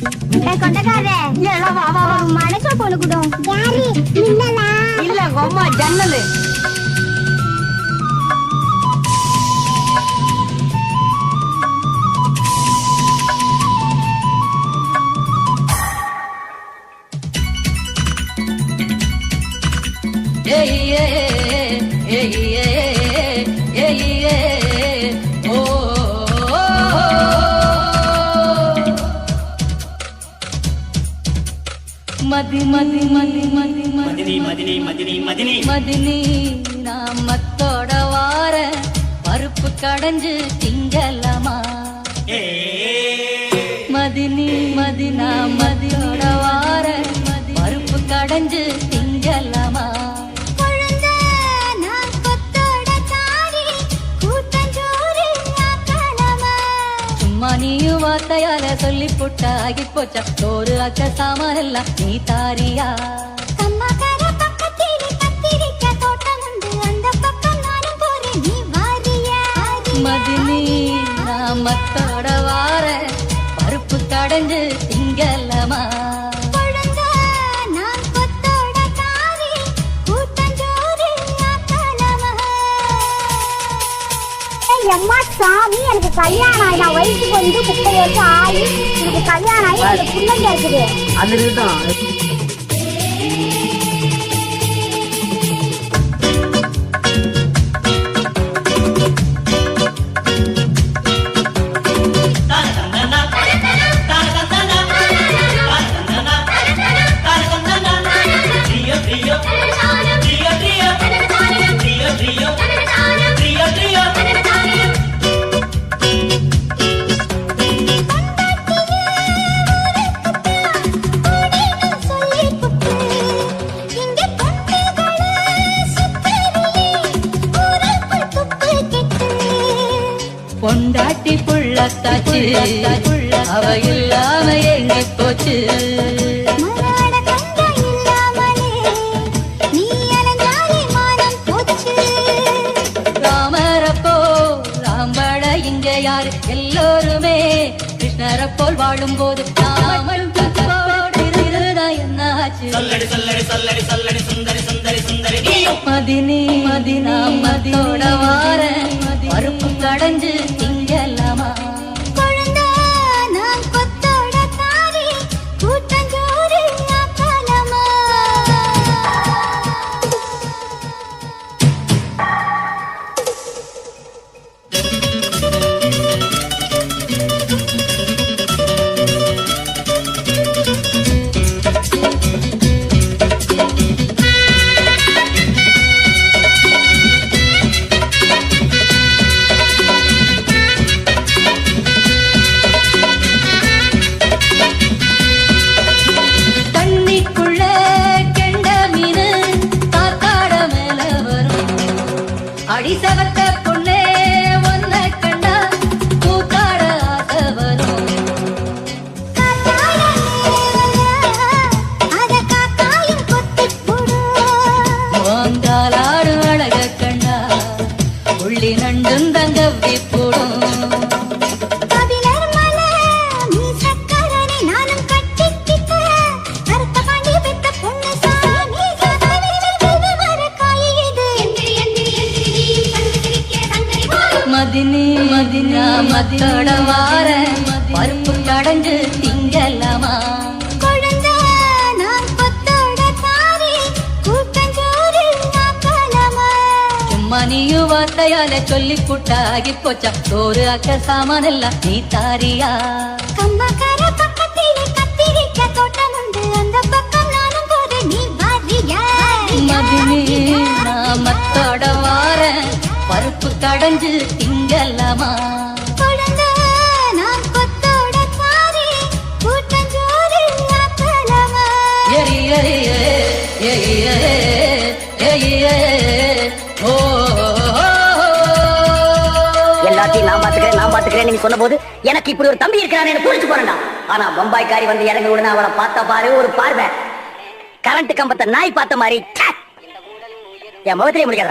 கொண்டக்காரே மனச பொழுகுடும் யாரு மின்னலா இல்ல கொம்மா ஜன்னலு மதினி நான் மத்தோட வார பருப்பு கடைஞ்சு திங்கலமா மதினி மதினா மதியோட வார பருப்பு கடைஞ்சு திங்கலமா நீயும் வார்த்தையால சொல்லி புட்ட ஆகி போச்சா சோறு அக்க சாமானெல்லாம் நீ தாரியா மதினி நான் மத்தோட வார பருப்பு கடைஞ்சு திங்கலமா எம்மா சாமி எனக்கு கல்யாணம் ஆகி நான் வயசுக்கு வந்து 30 வருஷம் ஆகி எனக்கு கல்யாணம் ஆகி எனக்கு பிள்ளைங்க இருக்குது அது இருக்கட்டும். பொண்டாட்டி புள்ளத்தாச்சு அவ இல்லாம எங்க போச்சு ராமரப்போ ராம்பட இங்க யாரு எல்லோருமே கிருஷ்ணரப்போல் வாழும் போது ராமன் என்னாச்சு மதினி மதினா மதியோட வார பருப்பு கடைஞ்சு திங்கலாமா அடிசவத்த பொண்ணே ஒன்ன கண்டா பூக்காட ஆசை வரும் வாங்காலாடு அழக கண்டா உள்ளி நண்டும் தங்கவி போடும் மதினி மதினா மத்தோட வார பருப்பு கடைஞ்சு திங்கலாமா சும்மா நீயும் வார்த்தையால சொல்லி புட்டாகி போச்சா சோறு அக்க சாமானெல்லாம் நீ தாரியா மதினி நான் மத்தோட வார பருப்பு கடைஞ்சு திங்கலாமா எல்லாத்தையும் நான் பாத்துக்கிறேன் நீங்க சொன்ன போது எனக்கு இப்படி ஒரு தம்பி இருக்கிறான்னு புரிஞ்சு போறேன்டா. ஆனா பம்பாய்க்காரி வந்து இறங்கி உடனே அவளை பார்த்தா பாரு ஒரு பார்வை கரண்ட் கம்பத்தை நாய் பார்த்த மாதிரி என் முகத்திலே முடிக்காத